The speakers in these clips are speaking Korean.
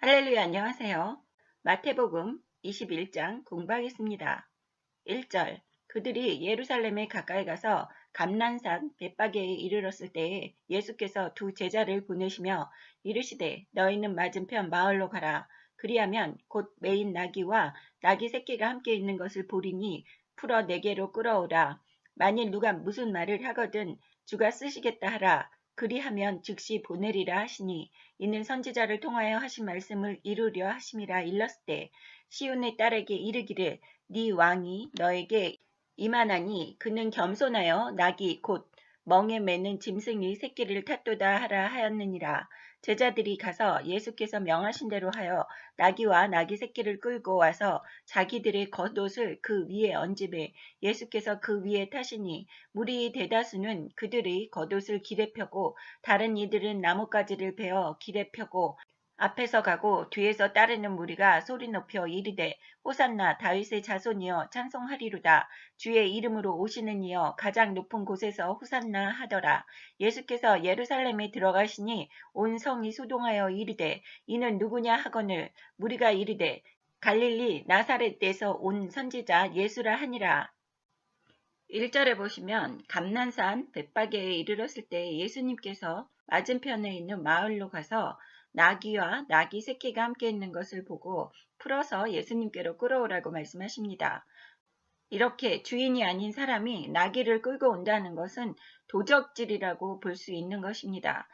할렐루야, 안녕하세요. 마태복음 21장 공부하겠습니다. 1절. 그들이 예루살렘에 가까이 가서 감난산 벳바게에 이르렀을 때에 예수께서 두 제자를 보내시며 이르시되 너희는 맞은편 마을로 가라. 그리하면 곧 메인 나귀와 나귀 새끼가 함께 있는 것을 보리니 풀어 내게로 끌어오라. 만일 누가 무슨 말을 하거든 주가 쓰시겠다 하라. 그리하면 즉시 보내리라 하시니 이는 선지자를 통하여 하신 말씀을 이루려 하심이라. 일렀을 때 시온의 딸에게 이르기를 네 왕이 너에게 임하나니 그는 겸손하여 낙이 곧 멍에 매는 짐승의 새끼를 탔도다 하라 하였느니라. 제자들이 가서 예수께서 명하신 대로 하여 나귀와 나귀 새끼를 끌고 와서 자기들의 겉옷을 그 위에 얹으매 예수께서 그 위에 타시니 무리의 대다수는 그들의 겉옷을 길에 펴고 다른 이들은 나뭇가지를 베어 길에 펴고 앞에서 가고 뒤에서 따르는 무리가 소리 높여 이르되 호산나 다윗의 자손이여 찬송하리로다. 주의 이름으로 오시는 이여 가장 높은 곳에서 호산나 하더라. 예수께서 예루살렘에 들어가시니 온 성이 소동하여 이르되 이는 누구냐 하거늘 무리가 이르되 갈릴리 나사렛에서 온 선지자 예수라 하니라. 1절에 보시면 감난산 벳바게에 이르렀을 때 예수님께서 맞은편에 있는 마을로 가서 나귀와 나귀 새끼가 함께 있는 것을 보고 풀어서 예수님께로 끌어오라고 말씀하십니다. 이렇게 주인이 아닌 사람이 나귀를 끌고 온다는 것은 도적질이라고 볼 수 있는 것입니다.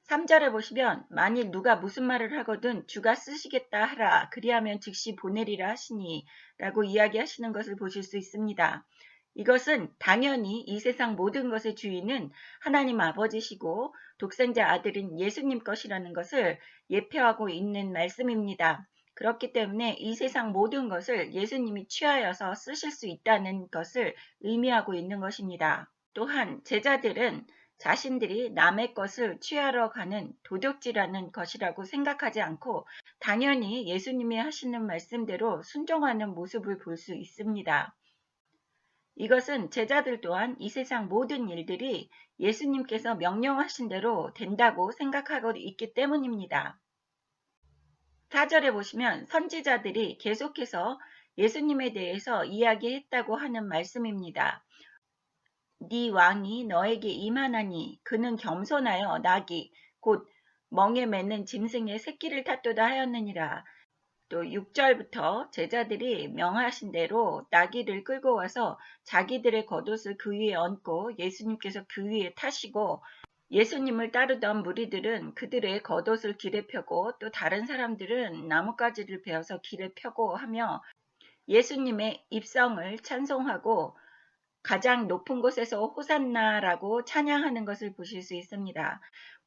3절에 보시면 만일 누가 무슨 말을 하거든 주가 쓰시겠다 하라 그리하면 즉시 보내리라 하시니 라고 이야기하시는 것을 보실 수 있습니다. 이것은 당연히 이 세상 모든 것의 주인은 하나님 아버지시고 독생자 아들인 예수님 것이라는 것을 예표하고 있는 말씀입니다. 그렇기 때문에 이 세상 모든 것을 예수님이 취하여서 쓰실 수 있다는 것을 의미하고 있는 것입니다. 또한 제자들은 자신들이 남의 것을 취하러 가는 도둑질하는 것이라고 생각하지 않고 당연히 예수님이 하시는 말씀대로 순종하는 모습을 볼 수 있습니다. 이것은 제자들 또한 이 세상 모든 일들이 예수님께서 명령하신 대로 된다고 생각하고 있기 때문입니다. 4절에 보시면 선지자들이 계속해서 예수님에 대해서 이야기했다고 하는 말씀입니다. 네 왕이 너에게 임하나니 그는 겸손하여 나귀 곧 멍에 매는 짐승의 새끼를 탔도다 하였느니라. 또 6절부터 제자들이 명하신 대로 나귀를 끌고 와서 자기들의 겉옷을 그 위에 얹고 예수님께서 그 위에 타시고 예수님을 따르던 무리들은 그들의 겉옷을 길에 펴고 또 다른 사람들은 나뭇가지를 베어서 길에 펴고 하며 예수님의 입성을 찬송하고 가장 높은 곳에서 호산나라고 찬양하는 것을 보실 수 있습니다.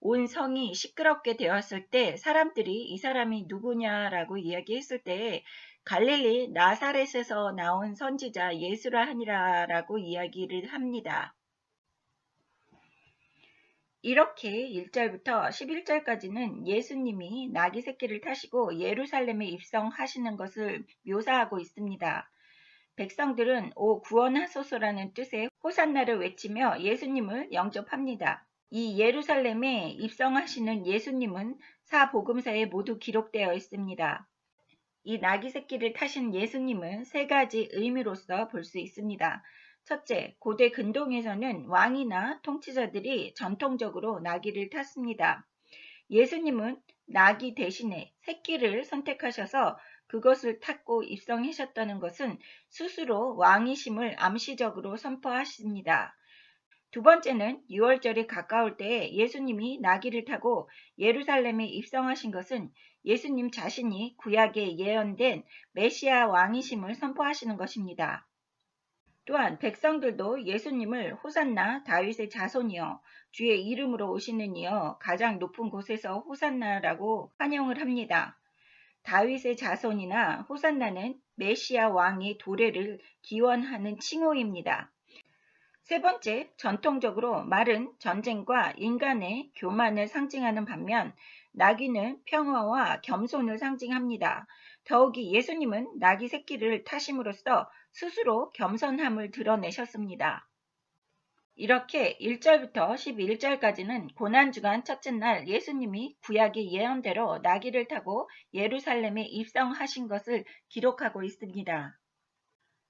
온 성이 시끄럽게 되었을 때 사람들이 이 사람이 누구냐라고 이야기했을 때 갈릴리 나사렛에서 나온 선지자 예수라 하니라라고 이야기를 합니다. 이렇게 1절부터 11절까지는 예수님이 나귀 새끼를 타시고 예루살렘에 입성하시는 것을 묘사하고 있습니다. 백성들은 오 구원하소서라는 뜻의 호산나를 외치며 예수님을 영접합니다. 이 예루살렘에 입성하시는 예수님은 사복음서에 모두 기록되어 있습니다. 이 나귀 새끼를 타신 예수님은 세 가지 의미로서 볼 수 있습니다. 첫째, 고대 근동에서는 왕이나 통치자들이 전통적으로 나귀를 탔습니다. 예수님은 나귀 대신에 새끼를 선택하셔서 그것을 탔고 입성하셨다는 것은 스스로 왕이심을 암시적으로 선포하십니다. 두 번째는 6월절이 가까울 때에 예수님이 나귀를 타고 예루살렘에 입성하신 것은 예수님 자신이 구약에 예언된 메시아 왕이심을 선포하시는 것입니다. 또한 백성들도 예수님을 호산나 다윗의 자손이여 주의 이름으로 오시는 이여 가장 높은 곳에서 호산나라고 환영을 합니다. 다윗의 자손이나 호산나는 메시아 왕의 도래를 기원하는 칭호입니다. 세 번째, 전통적으로 말은 전쟁과 인간의 교만을 상징하는 반면 나귀는 평화와 겸손을 상징합니다. 더욱이 예수님은 나귀 새끼를 타심으로써 스스로 겸손함을 드러내셨습니다. 이렇게 1절부터 11절까지는 고난주간 첫째 날 예수님이 구약의 예언대로 나귀를 타고 예루살렘에 입성하신 것을 기록하고 있습니다.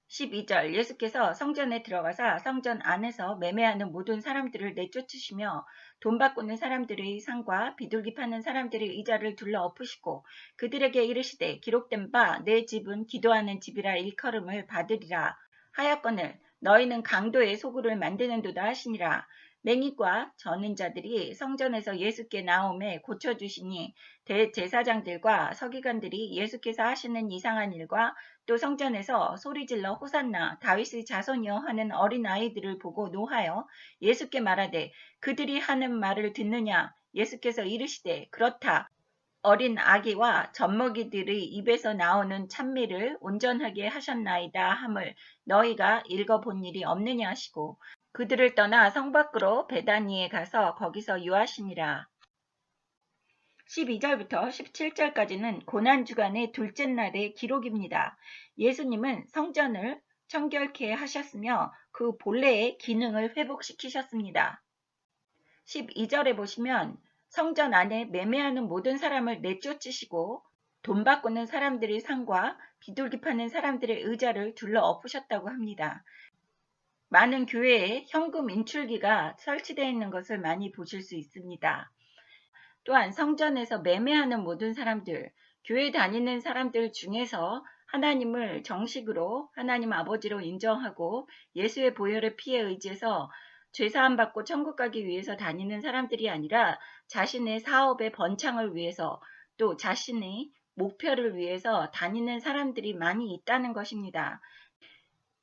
12절 예수께서 성전에 들어가사 성전 안에서 매매하는 모든 사람들을 내쫓으시며 돈 바꾸는 사람들의 상과 비둘기 파는 사람들의 의자를 둘러 엎으시고 그들에게 이르시되 기록된 바 내 집은 기도하는 집이라 일컬음을 받으리라 하였거늘 너희는 강도의 소굴을 만드는도다 하시니라. 맹인과 저는 자들이 성전에서 예수께 나오매 고쳐주시니 대제사장들과 서기관들이 예수께서 하시는 이상한 일과 또 성전에서 소리질러 호산나 다윗의 자손이여 하는 어린아이들을 보고 노하여 예수께 말하되 그들이 하는 말을 듣느냐. 예수께서 이르시되 그렇다. 어린 아기와 젖먹이들의 입에서 나오는 찬미를 온전하게 하셨나이다 함을 너희가 읽어본 일이 없느냐 하시고 그들을 떠나 성 밖으로 베다니에 가서 거기서 유하시니라. 12절부터 17절까지는 고난주간의 둘째 날의 기록입니다. 예수님은 성전을 청결케 하셨으며 그 본래의 기능을 회복시키셨습니다. 12절에 보시면 성전 안에 매매하는 모든 사람을 내쫓으시고 돈 바꾸는 사람들의 상과 비둘기 파는 사람들의 의자를 둘러 엎으셨다고 합니다. 많은 교회에 현금 인출기가 설치되어 있는 것을 많이 보실 수 있습니다. 또한 성전에서 매매하는 모든 사람들, 교회 다니는 사람들 중에서 하나님을 정식으로 하나님 아버지로 인정하고 예수의 보혈의 피에 의지해서 죄사함 받고 천국 가기 위해서 다니는 사람들이 아니라 자신의 사업의 번창을 위해서 또 자신의 목표를 위해서 다니는 사람들이 많이 있다는 것입니다.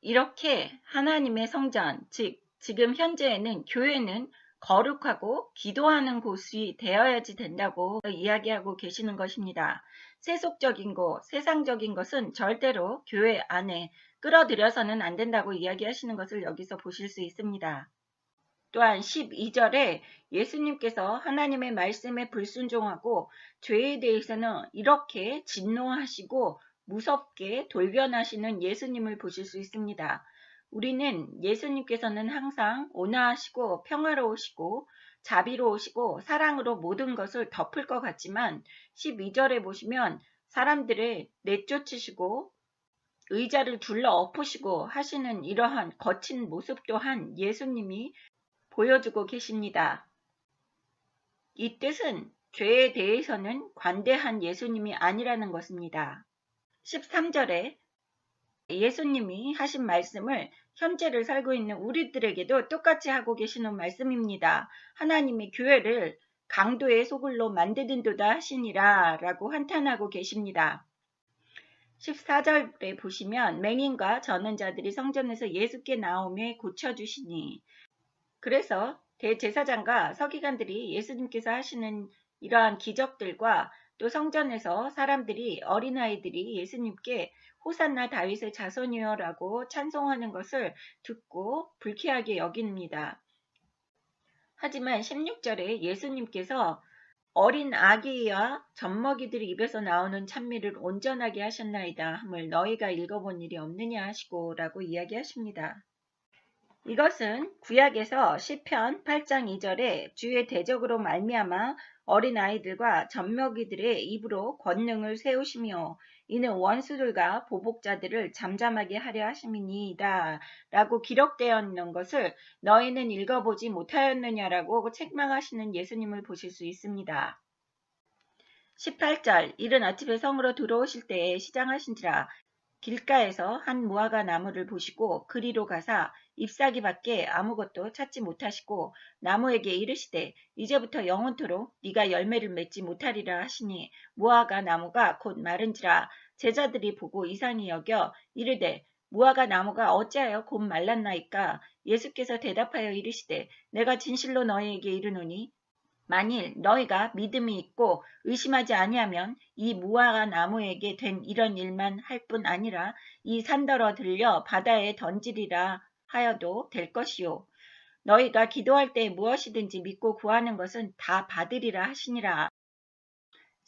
이렇게 하나님의 성전, 즉 지금 현재에는 교회는 거룩하고 기도하는 곳이 되어야지 된다고 이야기하고 계시는 것입니다. 세속적인 것, 세상적인 것은 절대로 교회 안에 끌어들여서는 안 된다고 이야기하시는 것을 여기서 보실 수 있습니다. 또한 12절에 예수님께서 하나님의 말씀에 불순종하고 죄에 대해서는 이렇게 진노하시고 무섭게 돌변하시는 예수님을 보실 수 있습니다. 우리는 예수님께서는 항상 온화하시고 평화로우시고 자비로우시고 사랑으로 모든 것을 덮을 것 같지만 12절에 보시면 사람들을 내쫓으시고 의자를 둘러 엎으시고 하시는 이러한 거친 모습 또한 예수님이 보여주고 계십니다. 이 뜻은 죄에 대해서는 관대한 예수님이 아니라는 것입니다. 13절에 예수님이 하신 말씀을 현재를 살고 있는 우리들에게도 똑같이 하고 계시는 말씀입니다. 하나님의 교회를 강도의 소굴로 만드는도다 하시니라 라고 한탄하고 계십니다. 14절에 보시면 맹인과 저는 자들이 성전에서 예수께 나오매 고쳐주시니 그래서 대제사장과 서기관들이 예수님께서 하시는 이러한 기적들과 또 성전에서 사람들이 어린아이들이 예수님께 호산나 다윗의 자손이여 라고 찬송하는 것을 듣고 불쾌하게 여깁니다. 하지만 16절에 예수님께서 어린 아기와 젖먹이들 입에서 나오는 찬미를 온전하게 하셨나이다 함을 너희가 읽어본 일이 없느냐 하시고 라고 이야기하십니다. 이것은 구약에서 시편 8장 2절에 주의 대적으로 말미암아 어린아이들과 젖먹이들의 입으로 권능을 세우시며 이는 원수들과 보복자들을 잠잠하게 하려 하심이니이다 라고 기록되어 있는 것을 너희는 읽어보지 못하였느냐라고 책망하시는 예수님을 보실 수 있습니다. 18절 이른 아침에 성으로 들어오실 때에 시장하신지라 길가에서 한 무화과 나무를 보시고 그리로 가사 잎사귀 밖에 아무것도 찾지 못하시고 나무에게 이르시되 이제부터 영원토록 네가 열매를 맺지 못하리라 하시니 무화과 나무가 곧 마른지라 제자들이 보고 이상히 여겨 이르되 무화과 나무가 어찌하여 곧 말랐나이까. 예수께서 대답하여 이르시되 내가 진실로 너희에게 이르노니 만일 너희가 믿음이 있고 의심하지 아니하면 이 무화과 나무에게 된 이런 일만 할 뿐 아니라 이 산더러 들려 바다에 던지리라 하여도 될 것이요. 너희가 기도할 때 무엇이든지 믿고 구하는 것은 다 받으리라 하시니라.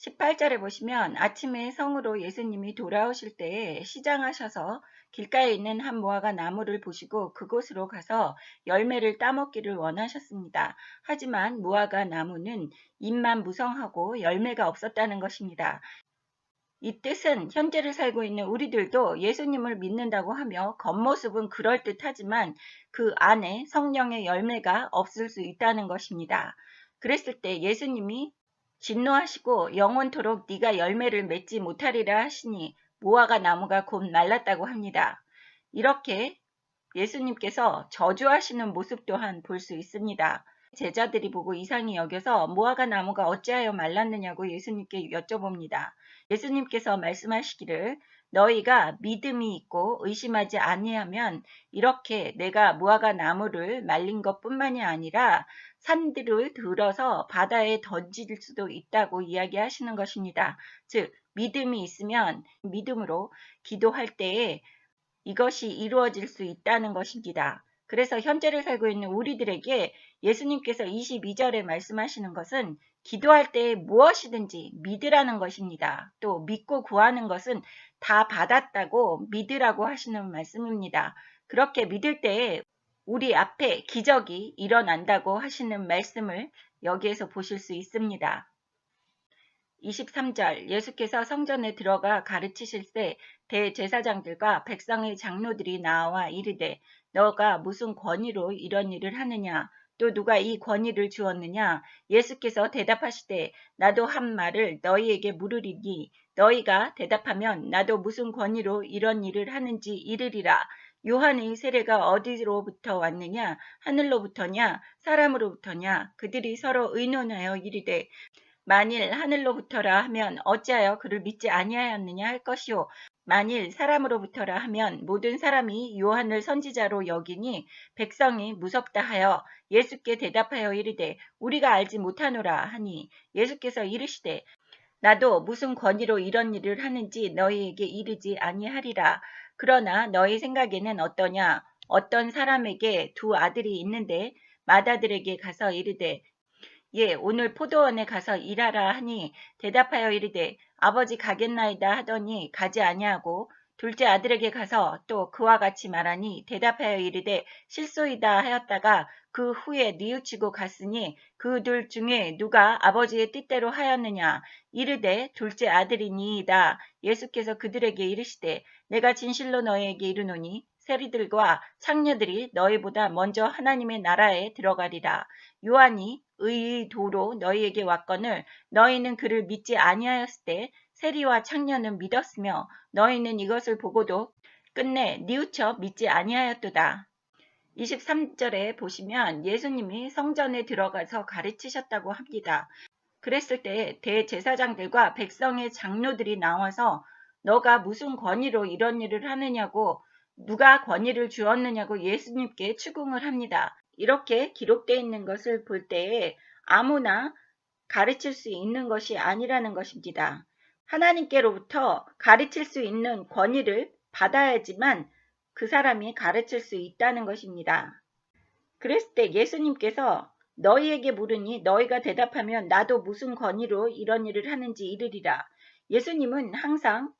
18절에 보시면 아침에 성으로 예수님이 돌아오실 때에 시장하셔서 길가에 있는 한 무화과 나무를 보시고 그곳으로 가서 열매를 따먹기를 원하셨습니다. 하지만 무화과 나무는 잎만 무성하고 열매가 없었다는 것입니다. 이 뜻은 현재를 살고 있는 우리들도 예수님을 믿는다고 하며 겉모습은 그럴듯하지만 그 안에 성령의 열매가 없을 수 있다는 것입니다. 그랬을 때 예수님이 진노하시고 영원토록 네가 열매를 맺지 못하리라 하시니 무화과 나무가 곧 말랐다고 합니다. 이렇게 예수님께서 저주하시는 모습 또한 볼 수 있습니다. 제자들이 보고 이상히 여겨서 무화과 나무가 어찌하여 말랐느냐고 예수님께 여쭤봅니다. 예수님께서 말씀하시기를 너희가 믿음이 있고 의심하지 아니하면 이렇게 내가 무화과 나무를 말린 것뿐만이 아니라 산들을 들어서 바다에 던질 수도 있다고 이야기하시는 것입니다. 즉 믿음이 있으면 믿음으로 기도할 때에 이것이 이루어질 수 있다는 것입니다. 그래서 현재를 살고 있는 우리들에게 예수님께서 22절에 말씀하시는 것은 기도할 때 무엇이든지 믿으라는 것입니다. 또 믿고 구하는 것은 다 받았다고 믿으라고 하시는 말씀입니다. 그렇게 믿을 때에 우리 앞에 기적이 일어난다고 하시는 말씀을 여기에서 보실 수 있습니다. 23절 예수께서 성전에 들어가 가르치실 때 대제사장들과 백성의 장로들이 나와 이르되 너가 무슨 권위로 이런 일을 하느냐 또 누가 이 권위를 주었느냐 예수께서 대답하시되 나도 한 말을 너희에게 물으리니 너희가 대답하면 나도 무슨 권위로 이런 일을 하는지 이르리라 요한의 세례가 어디로부터 왔느냐 하늘로부터냐 사람으로부터냐 그들이 서로 의논하여 이르되 만일 하늘로부터라 하면 어찌하여 그를 믿지 아니하였느냐 할 것이요 만일 사람으로부터라 하면 모든 사람이 요한을 선지자로 여기니 백성이 무섭다 하여 예수께 대답하여 이르되 우리가 알지 못하노라 하니 예수께서 이르시되 나도 무슨 권위로 이런 일을 하는지 너희에게 이르지 아니하리라. 그러나 너희 생각에는 어떠냐? 어떤 사람에게 두 아들이 있는데 맏아들에게 가서 이르되 예, 오늘 포도원에 가서 일하라 하니 대답하여 이르되 아버지 가겠나이다 하더니 가지 아니하고 둘째 아들에게 가서 또 그와 같이 말하니 대답하여 이르되 실소이다 하였다가 그 후에 뉘우치고 갔으니 그 둘 중에 누가 아버지의 뜻대로 하였느냐 이르되 둘째 아들이니이다. 예수께서 그들에게 이르시되 내가 진실로 너희에게 이르노니 세리들과 창녀들이 너희보다 먼저 하나님의 나라에 들어가리라. 요한이 의의 도로 너희에게 왔거늘 너희는 그를 믿지 아니하였을 때 세리와 창녀는 믿었으며 너희는 이것을 보고도 끝내 뉘우쳐 믿지 아니하였도다. 23절에 보시면 예수님이 성전에 들어가서 가르치셨다고 합니다. 그랬을 때 대제사장들과 백성의 장로들이 나와서 너가 무슨 권위로 이런 일을 하느냐고 누가 권위를 주었느냐고 예수님께 추궁을 합니다. 이렇게 기록되어 있는 것을 볼 때에 아무나 가르칠 수 있는 것이 아니라는 것입니다. 하나님께로부터 가르칠 수 있는 권위를 받아야지만 그 사람이 가르칠 수 있다는 것입니다. 그랬을 때 예수님께서 너희에게 물으니 너희가 대답하면 나도 무슨 권위로 이런 일을 하는지 이르리라. 예수님은 항상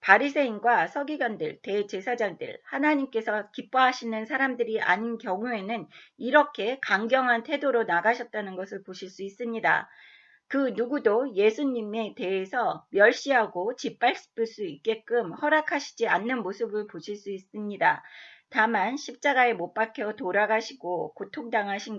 바리새인과 서기관들, 대제사장들, 하나님께서 기뻐하시는 사람들이 아닌 경우에는 이렇게 강경한 태도로 나가셨다는 것을 보실 수 있습니다. 그 누구도 예수님에 대해서 멸시하고 짓밟을 수 있게끔 허락하시지 않는 모습을 보실 수 있습니다. 다만 십자가에 못 박혀 돌아가시고 고통당하신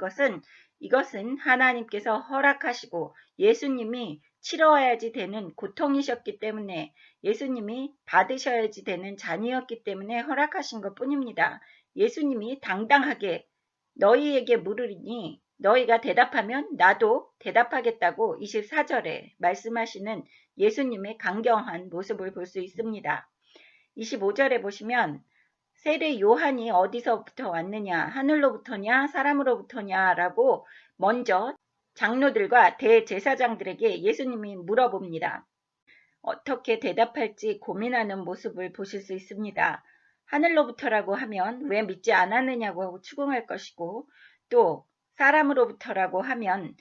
이것은 하나님께서 허락하시고 예수님이 치러야지 되는 고통이셨기 때문에 예수님이 받으셔야지 되는 잔이었기 때문에 허락하신 것 뿐입니다. 예수님이 당당하게 너희에게 물으리니 너희가 대답하면 나도 대답하겠다고 24절에 말씀하시는 예수님의 강경한 모습을 볼 수 있습니다. 25절에 보시면 세례 요한이 어디서부터 왔느냐 하늘로부터냐 사람으로부터냐 라고 먼저 장로들과 대제사장들에게 예수님이 물어봅니다. 어떻게 대답할지 고민하는 모습을 보실 수 있습니다. 하늘로부터라고 하면 왜 믿지 않았느냐고 추궁할 것이고 또 사람으로부터라고 하면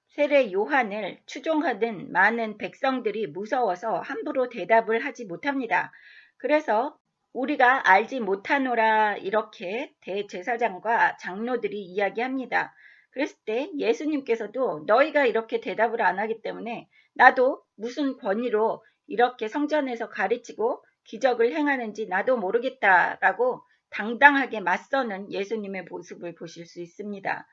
세례 요한을 추종하던 많은 백성들이 무서워서 함부로 대답을 하지 못합니다. 그래서 우리가 알지 못하노라 이렇게 대제사장과 장로들이 이야기합니다. 그랬을 때 예수님께서도 너희가 이렇게 대답을 안 하기 때문에 나도 무슨 권위로 이렇게 성전에서 가르치고 기적을 행하는지 나도 모르겠다라고 당당하게 맞서는 예수님의 모습을 보실 수 있습니다.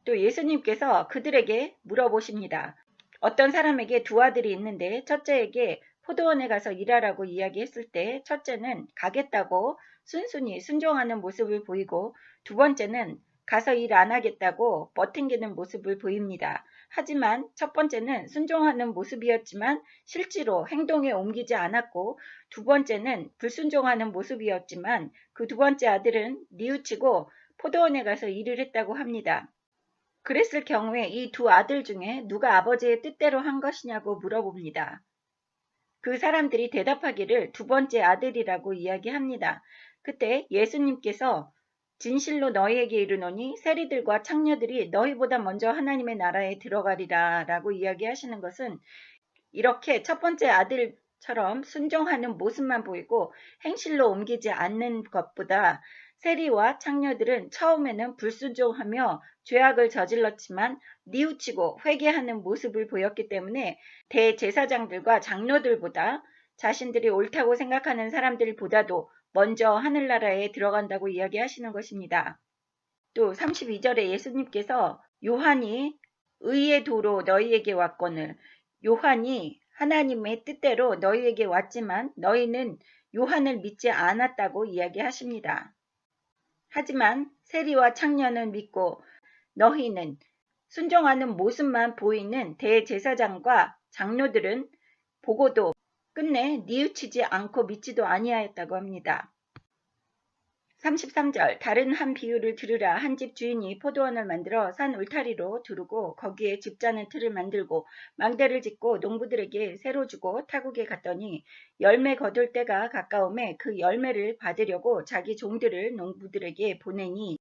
또 예수님께서 그들에게 물어보십니다. 어떤 사람에게 두 아들이 있는데 첫째에게 포도원에 가서 일하라고 이야기했을 때 첫째는 가겠다고 순순히 순종하는 모습을 보이고 두 번째는 가서 일 안 하겠다고 버팅기는 모습을 보입니다. 하지만 첫 번째는 순종하는 모습이었지만 실제로 행동에 옮기지 않았고 두 번째는 불순종하는 모습이었지만 그 두 번째 아들은 뉘우치고 포도원에 가서 일을 했다고 합니다. 그랬을 경우에 이 두 아들 중에 누가 아버지의 뜻대로 한 것이냐고 물어봅니다. 그 사람들이 대답하기를 두 번째 아들이라고 이야기합니다. 그때 예수님께서 진실로 너희에게 이르노니 세리들과 창녀들이 너희보다 먼저 하나님의 나라에 들어가리라 라고 이야기하시는 것은 이렇게 첫 번째 아들처럼 순종하는 모습만 보이고 행실로 옮기지 않는 것보다 세리와 창녀들은 처음에는 불순종하며 죄악을 저질렀지만 뉘우치고 회개하는 모습을 보였기 때문에 대제사장들과 장로들보다 자신들이 옳다고 생각하는 사람들보다도 먼저 하늘나라에 들어간다고 이야기하시는 것입니다. 또 32절에 예수님께서 요한이 의의 도로 너희에게 왔거늘 요한이 하나님의 뜻대로 너희에게 왔지만 너희는 요한을 믿지 않았다고 이야기하십니다. 하지만 세리와 창녀는 믿고 너희는 순종하는 모습만 보이는 대제사장과 장로들은 보고도 끝내 뉘우치지 않고 믿지도 아니하였다고 합니다. 33절 다른 한 비유를 들으라. 한 집 주인이 포도원을 만들어 산 울타리로 두르고 거기에 집 자는 틀을 만들고 망대를 짓고 농부들에게 새로 주고 타국에 갔더니 열매 거둘 때가 가까움에 그 열매를 받으려고 자기 종들을 농부들에게 보내니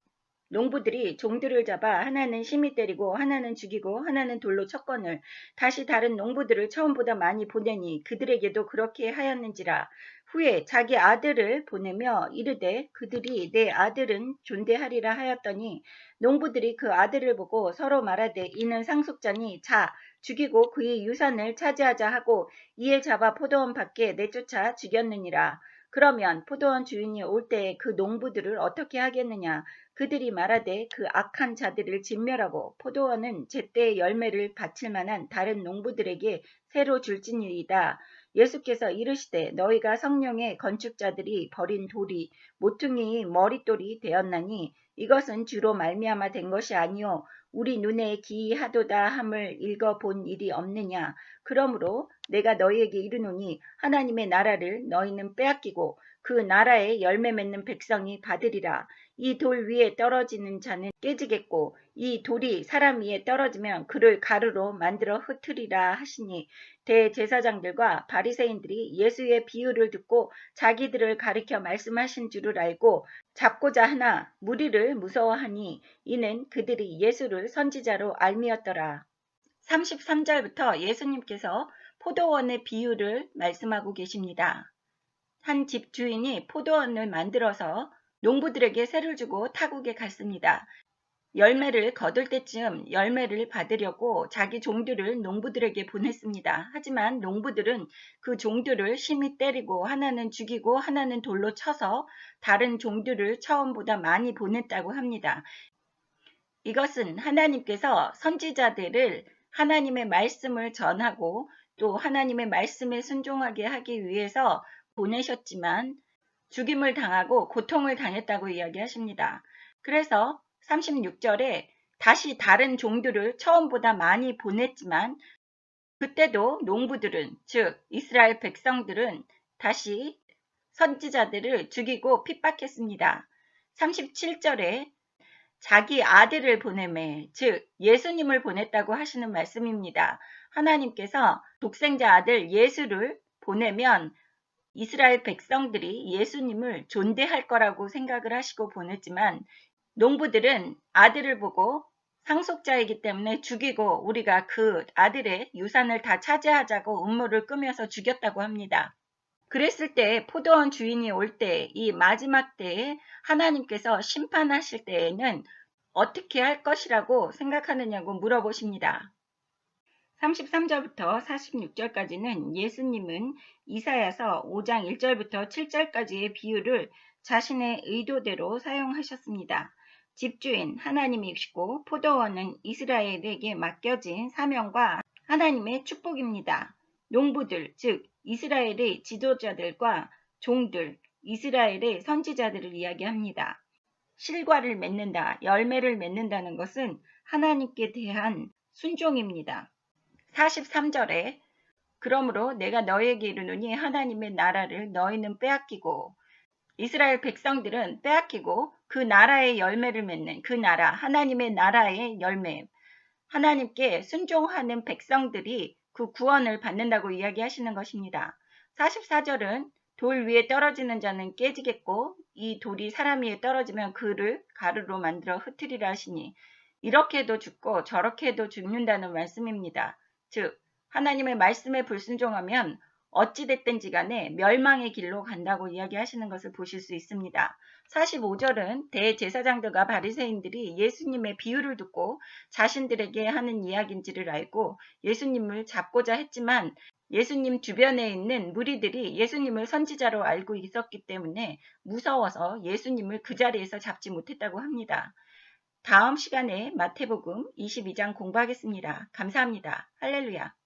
농부들이 종들을 잡아 하나는 심히 때리고 하나는 죽이고 하나는 돌로 쳤거늘 다시 다른 농부들을 처음보다 많이 보내니 그들에게도 그렇게 하였는지라. 후에 자기 아들을 보내며 이르되 그들이 내 아들은 존대하리라 하였더니 농부들이 그 아들을 보고 서로 말하되 이는 상속자니 자 죽이고 그의 유산을 차지하자 하고 이에 잡아 포도원 밖에 내쫓아 죽였느니라. 그러면 포도원 주인이 올 때에 그 농부들을 어떻게 하겠느냐. 그들이 말하되 그 악한 자들을 진멸하고 포도원은 제때의 열매를 바칠 만한 다른 농부들에게 새로 줄지니이다. 예수께서 이르시되 너희가 성령의 건축자들이 버린 돌이 모퉁이의 머릿돌이 되었나니 이것은 주로 말미암아 된 것이 아니요 우리 눈에 기이하도다 함을 읽어본 일이 없느냐. 그러므로 내가 너희에게 이르노니 하나님의 나라를 너희는 빼앗기고 그 나라에 열매 맺는 백성이 받으리라. 이 돌 위에 떨어지는 자는 깨지겠고 이 돌이 사람 위에 떨어지면 그를 가루로 만들어 흩으리라 하시니 대제사장들과 바리새인들이 예수의 비유를 듣고 자기들을 가리켜 말씀하신 줄을 알고 잡고자 하나 무리를 무서워하니 이는 그들이 예수를 선지자로 알미었더라. 33절부터 예수님께서 포도원의 비유를 말씀하고 계십니다. 한 집 주인이 포도원을 만들어서 농부들에게 새를 주고 타국에 갔습니다. 열매를 거둘 때쯤 열매를 받으려고 자기 종들을 농부들에게 보냈습니다. 하지만 농부들은 그 종들을 심히 때리고 하나는 죽이고 하나는 돌로 쳐서 다른 종들을 처음보다 많이 보냈다고 합니다. 이것은 하나님께서 선지자들을 하나님의 말씀을 전하고 또 하나님의 말씀에 순종하게 하기 위해서 보내셨지만 죽임을 당하고 고통을 당했다고 이야기하십니다. 그래서 36절에 다시 다른 종들을 처음보다 많이 보냈지만 그때도 농부들은 즉 이스라엘 백성들은 다시 선지자들을 죽이고 핍박했습니다. 37절에 자기 아들을 보내매 즉 예수님을 보냈다고 하시는 말씀입니다. 하나님께서 독생자 아들 예수를 보내면 이스라엘 백성들이 예수님을 존대할 거라고 생각을 하시고 보냈지만 농부들은 아들을 보고 상속자이기 때문에 죽이고 우리가 그 아들의 유산을 다 차지하자고 음모를 꾸며서 죽였다고 합니다. 그랬을 때 포도원 주인이 올 때, 이 마지막 때에 하나님께서 심판하실 때에는 어떻게 할 것이라고 생각하느냐고 물어보십니다. 33절부터 46절까지는 예수님은 이사야서 5장 1절부터 7절까지의 비유를 자신의 의도대로 사용하셨습니다. 집주인 하나님이시고 포도원은 이스라엘에게 맡겨진 사명과 하나님의 축복입니다. 농부들, 즉 이스라엘의 지도자들과 종들, 이스라엘의 선지자들을 이야기합니다. 실과를 맺는다, 열매를 맺는다는 것은 하나님께 대한 순종입니다. 43절에 그러므로 내가 너희에게 이르노니 하나님의 나라를 너희는 빼앗기고 이스라엘 백성들은 빼앗기고 그 나라의 열매를 맺는 그 나라, 하나님의 나라의 열매, 하나님께 순종하는 백성들이 그 구원을 받는다고 이야기하시는 것입니다. 44절은 돌 위에 떨어지는 자는 깨지겠고 이 돌이 사람 위에 떨어지면 그를 가루로 만들어 흩으리라 하시니 이렇게 해도 죽고 저렇게 해도 죽는다는 말씀입니다. 즉 하나님의 말씀에 불순종하면 어찌됐든지 간에 멸망의 길로 간다고 이야기하시는 것을 보실 수 있습니다. 45절은 대제사장들과 바리새인들이 예수님의 비유를 듣고 자신들에게 하는 이야기인지를 알고 예수님을 잡고자 했지만 예수님 주변에 있는 무리들이 예수님을 선지자로 알고 있었기 때문에 무서워서 예수님을 그 자리에서 잡지 못했다고 합니다. 다음 시간에 마태복음 22장 공부하겠습니다. 감사합니다. 할렐루야.